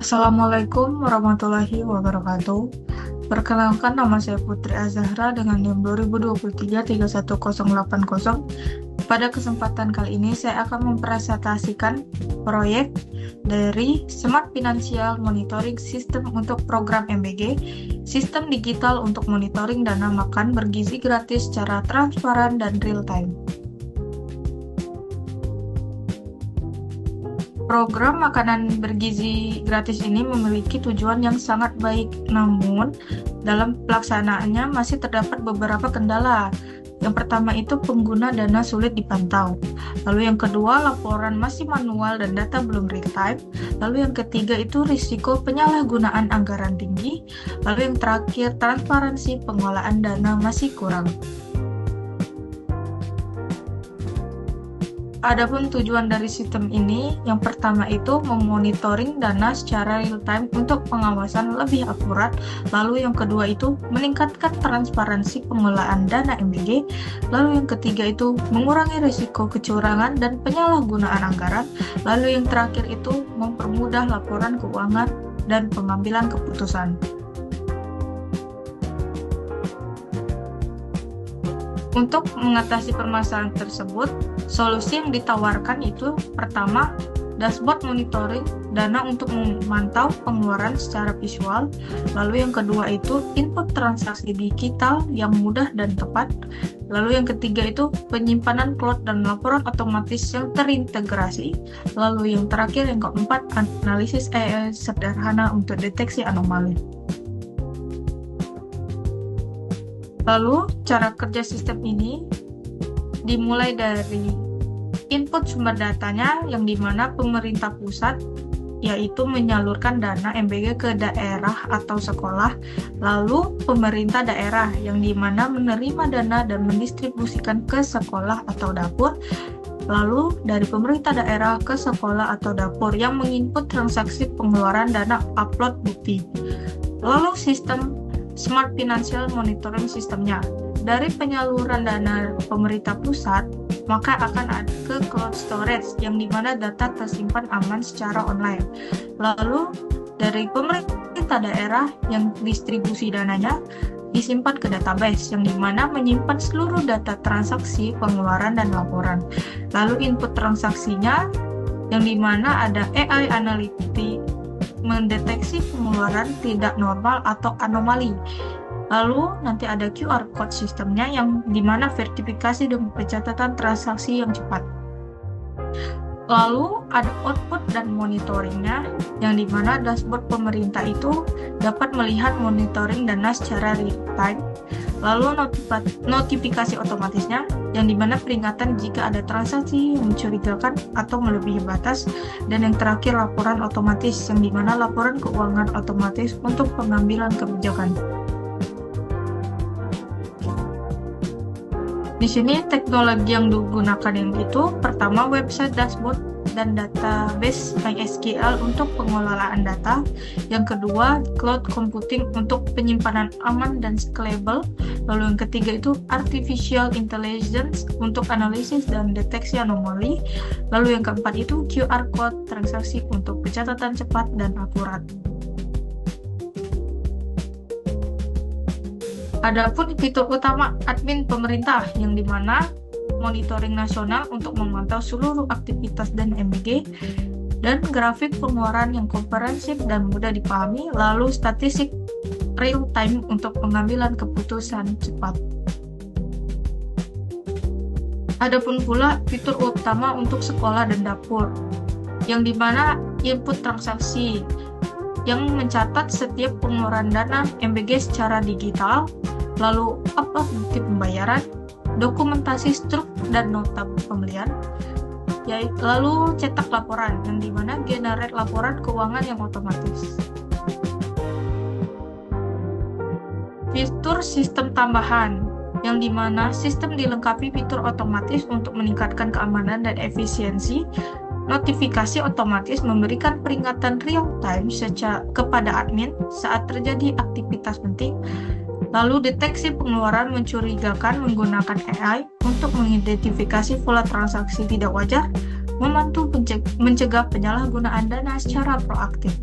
Assalamualaikum warahmatullahi wabarakatuh. Perkenalkan, nama saya Putri Azahra dengan NIM 2023-31080. Pada kesempatan kali ini saya akan mempresentasikan proyek dari Smart Financial Monitoring System untuk program MBG, sistem digital untuk monitoring dana makan bergizi gratis secara transparan dan real time. Program makanan bergizi gratis ini memiliki tujuan yang sangat baik, namun dalam pelaksanaannya masih terdapat beberapa kendala. Yang pertama itu pengguna dana sulit dipantau. Lalu yang kedua, laporan masih manual dan data belum real time. Lalu yang ketiga itu risiko penyalahgunaan anggaran tinggi. Lalu yang terakhir, transparansi pengelolaan dana masih kurang. Adapun tujuan dari sistem ini, yang pertama itu memonitoring dana secara real time untuk pengawasan lebih akurat. Lalu yang kedua itu meningkatkan transparansi pengelolaan dana MBG. Lalu yang ketiga itu mengurangi risiko kecurangan dan penyalahgunaan anggaran. Lalu yang terakhir itu mempermudah laporan keuangan dan pengambilan keputusan. Untuk mengatasi permasalahan tersebut, solusi yang ditawarkan itu pertama, dashboard monitoring dana untuk memantau pengeluaran secara visual. Lalu yang kedua itu input transaksi digital yang mudah dan tepat. Lalu yang ketiga itu penyimpanan cloud dan laporan otomatis yang terintegrasi. Lalu yang terakhir yang keempat, analisis AI sederhana untuk deteksi anomali. Lalu, cara kerja sistem ini dimulai dari input sumber datanya, yang dimana pemerintah pusat yaitu menyalurkan dana MBG ke daerah atau sekolah, lalu pemerintah daerah yang dimana menerima dana dan mendistribusikan ke sekolah atau dapur, lalu dari pemerintah daerah ke sekolah atau dapur yang menginput transaksi pengeluaran dana upload bukti. Lalu sistem Smart Financial Monitoring Systemnya. Dari penyaluran dana pemerintah pusat, maka akan ada ke cloud storage, yang dimana data tersimpan aman secara online. Lalu, dari pemerintah daerah yang distribusi dananya, disimpan ke database, yang dimana menyimpan seluruh data transaksi, pengeluaran, dan laporan. Lalu input transaksinya, yang dimana ada AI Analytics, mendeteksi pengeluaran tidak normal atau anomali. Lalu nanti ada QR code sistemnya, yang dimana verifikasi dan pencatatan transaksi yang cepat. Lalu ada output dan monitoringnya, yang dimana dashboard pemerintah itu dapat melihat monitoring dana secara real time. Lalu notifikasi otomatisnya, yang dimana peringatan jika ada transaksi yang mencurigakan atau melebihi batas. Dan yang terakhir laporan otomatis, yang dimana laporan keuangan otomatis untuk pengambilan kebijakan. Di sini teknologi yang digunakan yang itu pertama website dashboard dan database MySQL untuk pengelolaan data. Yang kedua cloud computing untuk penyimpanan aman dan scalable. Lalu yang ketiga itu artificial intelligence untuk analisis dan deteksi anomali. Lalu yang keempat itu QR code transaksi untuk pencatatan cepat dan akurat. Adapun fitur utama admin pemerintah, yang dimana monitoring nasional untuk memantau seluruh aktivitas dan MBG, dan grafik pengeluaran yang komprehensif dan mudah dipahami, lalu statistik real time untuk pengambilan keputusan cepat. Adapun pula fitur utama untuk sekolah dan dapur, yang dimana input transaksi yang mencatat setiap pengeluaran dana MBG secara digital, lalu upload bukti pembayaran, dokumentasi struk dan nota pembelian, lalu cetak laporan, yang dimana generate laporan keuangan yang otomatis. Fitur sistem tambahan, yang dimana sistem dilengkapi fitur otomatis untuk meningkatkan keamanan dan efisiensi. Notifikasi otomatis memberikan peringatan real time kepada admin saat terjadi aktivitas penting. Lalu deteksi pengeluaran mencurigakan menggunakan AI untuk mengidentifikasi pola transaksi tidak wajar, membantu mencegah penyalahgunaan dana secara proaktif.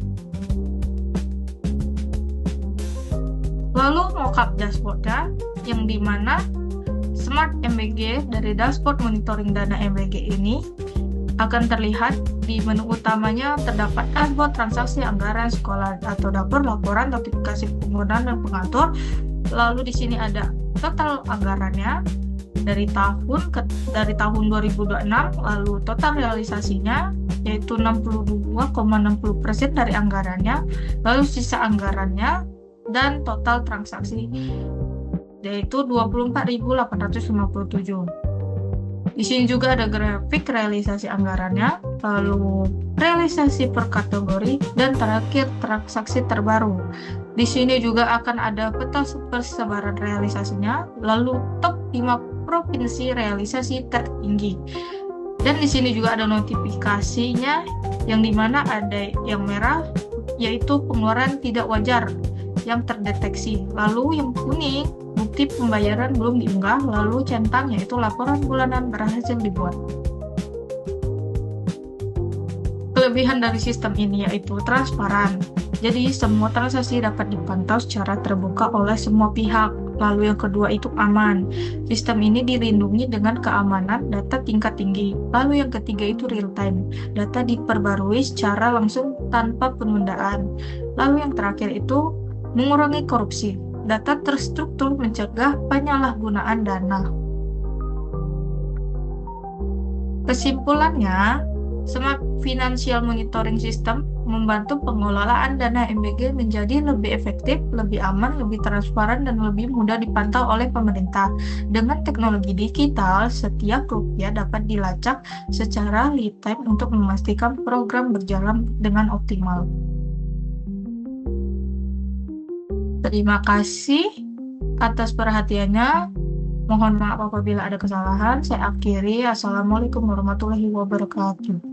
Lalu mockup dashboardnya, yang dimana Smart MBG dari dashboard monitoring dana MBG ini akan terlihat di menu utamanya terdapat dashboard transaksi anggaran sekolah atau dapur, laporan, notifikasi penggunaan dan pengatur. Lalu di sini ada total anggarannya dari tahun 2026, lalu total realisasinya yaitu 62,60% dari anggarannya, lalu sisa anggarannya dan total transaksi yaitu 24.857. Di sini juga ada grafik realisasi anggarannya, lalu realisasi per kategori, dan terakhir transaksi terbaru. Di sini juga akan ada peta persebaran realisasinya, lalu top 5 provinsi realisasi tertinggi. Dan di sini juga ada notifikasinya, yang dimana ada yang merah yaitu pengeluaran tidak wajar yang terdeteksi, lalu yang kuning bukti pembayaran belum diunggah, lalu centang yaitu laporan bulanan berhasil dibuat. Kelebihan dari sistem ini yaitu transparan, jadi semua transaksi dapat dipantau secara terbuka oleh semua pihak. Lalu yang kedua itu aman, sistem ini dilindungi dengan keamanan data tingkat tinggi. Lalu yang ketiga itu real time, data diperbarui secara langsung tanpa penundaan. Lalu yang terakhir itu mengurangi korupsi, data terstruktur mencegah penyalahgunaan dana. Kesimpulannya, Smart Financial Monitoring System membantu pengelolaan dana MBG menjadi lebih efektif, lebih aman, lebih transparan, dan lebih mudah dipantau oleh pemerintah. Dengan teknologi digital, setiap rupiah dapat dilacak secara real time untuk memastikan program berjalan dengan optimal. Terima kasih atas perhatiannya. Mohon maaf apabila ada kesalahan. Saya akhiri. Assalamualaikum warahmatullahi wabarakatuh.